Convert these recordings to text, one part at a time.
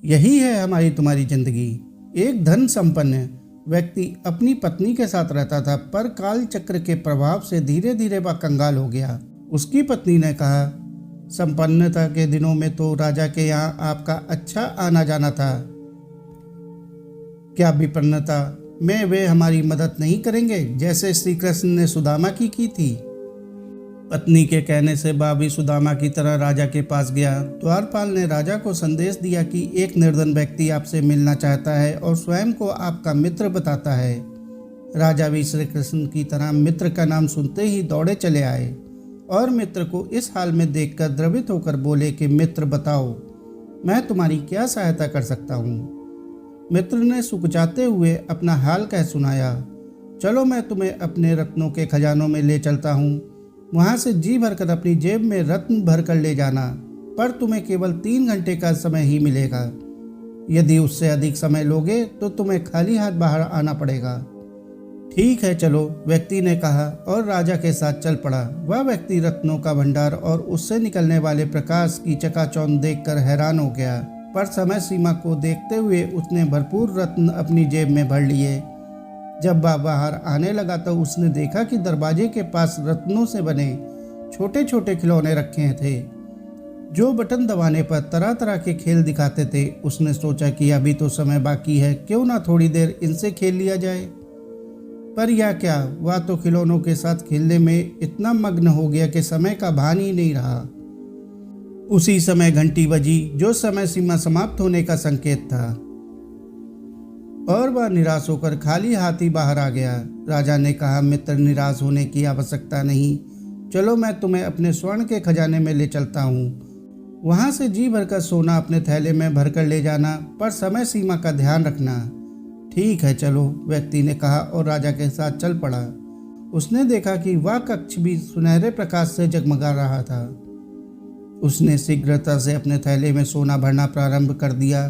यही है हमारी तुम्हारी जिंदगी। एक धन संपन्न व्यक्ति अपनी पत्नी के साथ रहता था, पर काल चक्र के प्रभाव से धीरे धीरे वह कंगाल हो गया। उसकी पत्नी ने कहा, संपन्नता के दिनों में तो राजा के यहाँ आपका अच्छा आना जाना था, क्या विपन्नता में वे हमारी मदद नहीं करेंगे, जैसे श्री कृष्ण ने सुदामा की थी। पत्नी के कहने से वह भी सुदामा की तरह राजा के पास गया। द्वारपाल ने राजा को संदेश दिया कि एक निर्धन व्यक्ति आपसे मिलना चाहता है और स्वयं को आपका मित्र बताता है। राजा भी श्री कृष्ण की तरह मित्र का नाम सुनते ही दौड़े चले आए और मित्र को इस हाल में देखकर द्रवित होकर बोले कि मित्र बताओ, मैं तुम्हारी क्या सहायता कर सकता हूँ। मित्र ने सुकचाते हुए अपना हाल कह सुनाया। चलो मैं तुम्हें अपने रत्नों के खजानों में ले चलता हूँ, वहाँ से जी भरकर अपनी जेब में रत्न भर कर ले जाना, पर तुम्हें केवल 3 घंटे का समय ही मिलेगा। यदि उससे अधिक समय लोगे तो तुम्हें खाली हाथ बाहर आना पड़ेगा। ठीक है चलो, व्यक्ति ने कहा और राजा के साथ चल पड़ा। वह व्यक्ति रत्नों का भंडार और उससे निकलने वाले प्रकाश की चकाचौंध देखकर हैरान हो गया, पर समय सीमा को देखते हुए उसने भरपूर रत्न अपनी जेब में भर लिए। जब वह बाहर आने लगा तो उसने देखा कि दरवाजे के पास रत्नों से बने छोटे छोटे खिलौने रखे थे, जो बटन दबाने पर तरह तरह के खेल दिखाते थे। उसने सोचा कि अभी तो समय बाकी है, क्यों ना थोड़ी देर इनसे खेल लिया जाए। पर यह क्या, वह तो खिलौनों के साथ खेलने में इतना मग्न हो गया कि समय का भान ही नहीं रहा। उसी समय घंटी बजी, जो समय सीमा समाप्त होने का संकेत था, और वह निराश होकर खाली हाथ ही बाहर आ गया। राजा ने कहा, मित्र निराश होने की आवश्यकता नहीं, चलो मैं तुम्हें अपने स्वर्ण के खजाने में ले चलता हूँ, वहाँ से जी भरकर सोना अपने थैले में भरकर ले जाना, पर समय सीमा का ध्यान रखना। ठीक है चलो, व्यक्ति ने कहा और राजा के साथ चल पड़ा। उसने देखा कि वह कक्ष भी सुनहरे प्रकाश से जगमगा रहा था। उसने शीघ्रता से अपने थैले में सोना भरना प्रारंभ कर दिया।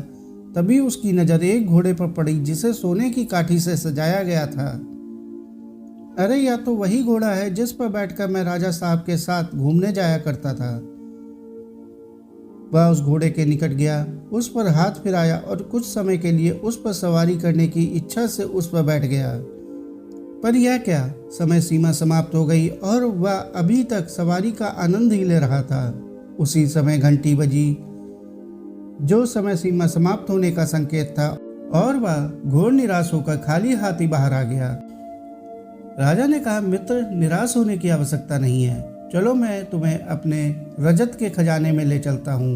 तभी उसकी नज़र एक घोड़े पर पड़ी जिसे सोने की काठी से सजाया गया था। अरे, यह तो वही घोड़ा है जिस पर बैठकर मैं राजा साहब के साथ घूमने जाया करता था। वह उस घोड़े के निकट गया, उस पर हाथ फिराया और कुछ समय के लिए उस पर सवारी करने की इच्छा से उस पर बैठ गया। पर यह क्या, समय सीमा समाप्त हो गई और वह अभी तक सवारी का आनंद ही ले रहा था। उसी समय घंटी बजी, जो समय सीमा समाप्त होने का संकेत था, और वह घोर निराश होकर खाली हाथ ही बाहर आ गया। राजा ने कहा, मित्र निराश होने की आवश्यकता नहीं है, चलो मैं तुम्हें अपने रजत के खजाने में ले चलता हूँ,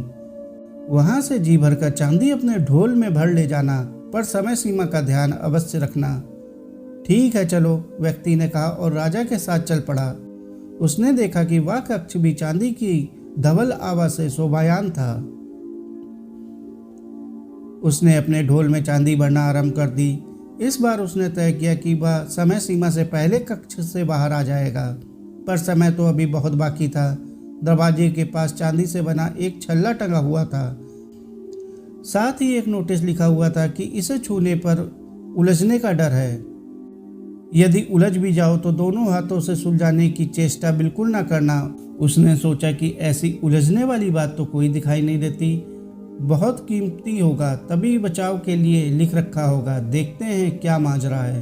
वहाँ से जी भरकर चांदी अपने ढोल में भर ले जाना, पर समय सीमा का ध्यान अवश्य रखना। ठीक है चलो, व्यक्ति ने कहा और राजा के साथ चल पड़ा। उसने देखा कि वह कक्ष भी चांदी की धवल आभा से शोभायान था। उसने अपने ढोल में चांदी भरना आरंभ कर दी। इस बार उसने तय किया कि वह समय सीमा से पहले कक्ष से बाहर आ जाएगा, पर समय तो अभी बहुत बाकी था। दरवाजे के पास चांदी से बना एक छल्ला टंगा हुआ था, साथ ही एक नोटिस लिखा हुआ था कि इसे छूने पर उलझने का डर है। यदि उलझ भी जाओ तो दोनों हाथों से सुलझाने की चेष्टा बिल्कुल ना करना। उसने सोचा कि ऐसी उलझने वाली बात तो कोई दिखाई नहीं देती, बहुत कीमती होगा, तभी बचाव के लिए लिख रखा होगा, देखते हैं क्या माजरा है।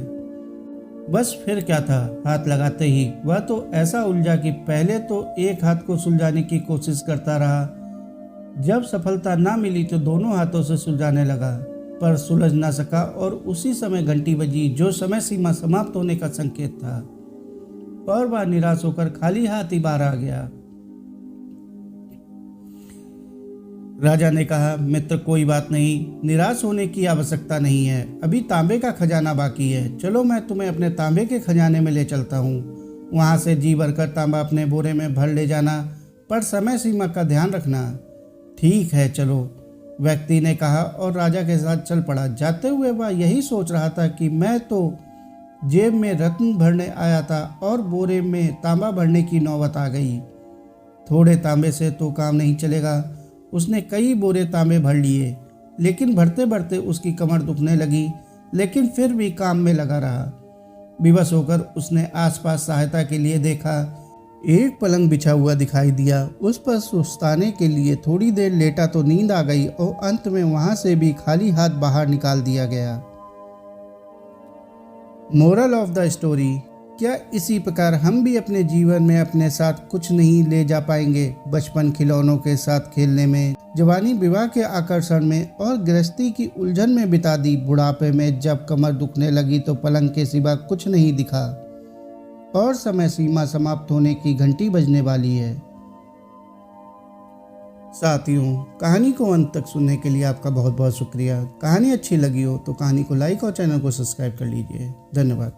बस फिर क्या था, हाथ लगाते ही वह तो ऐसा उलझा कि पहले तो एक हाथ को सुलझाने की कोशिश करता रहा, जब सफलता ना मिली तो दोनों हाथों से सुलझाने लगा, पर सुलझ ना सका और उसी समय घंटी बजी, जो समय सीमा समाप्त होने का संकेत था, और वह निराश होकर खाली हाथ ही बाहर आ गया। राजा ने कहा, मित्र कोई बात नहीं, निराश होने की आवश्यकता नहीं है, अभी तांबे का खजाना बाकी है, चलो मैं तुम्हें अपने तांबे के खजाने में ले चलता हूँ, वहाँ से जी भरकर तांबा अपने बोरे में भर ले जाना, पर समय सीमा का ध्यान रखना। ठीक है चलो, व्यक्ति ने कहा और राजा के साथ चल पड़ा। जाते हुए वह यही सोच रहा था कि मैं तो जेब में रत्न भरने आया था और बोरे में तांबा भरने की नौबत आ गई। थोड़े तांबे से तो काम नहीं चलेगा। उसने कई बोरे तांबे भर लिए, लेकिन भरते भरते उसकी कमर दुखने लगी, लेकिन फिर भी काम में लगा रहा। विवश होकर उसने आसपास सहायता के लिए देखा, एक पलंग बिछा हुआ दिखाई दिया। उस पर सुस्ताने के लिए थोड़ी देर लेटा तो नींद आ गई और अंत में वहां से भी खाली हाथ बाहर निकाल दिया गया। मोरल ऑफ द स्टोरी, क्या इसी प्रकार हम भी अपने जीवन में अपने साथ कुछ नहीं ले जा पाएंगे? बचपन खिलौनों के साथ खेलने में, जवानी विवाह के आकर्षण में और गृहस्थी की उलझन में बिता दी। बुढ़ापे में जब कमर दुखने लगी तो पलंग के सिवा कुछ नहीं दिखा और समय सीमा समाप्त होने की घंटी बजने वाली है। साथियों, कहानी को अंत तक सुनने के लिए आपका बहुत बहुत शुक्रिया। कहानी अच्छी लगी हो तो कहानी को लाइक और चैनल को सब्सक्राइब कर लीजिए। धन्यवाद।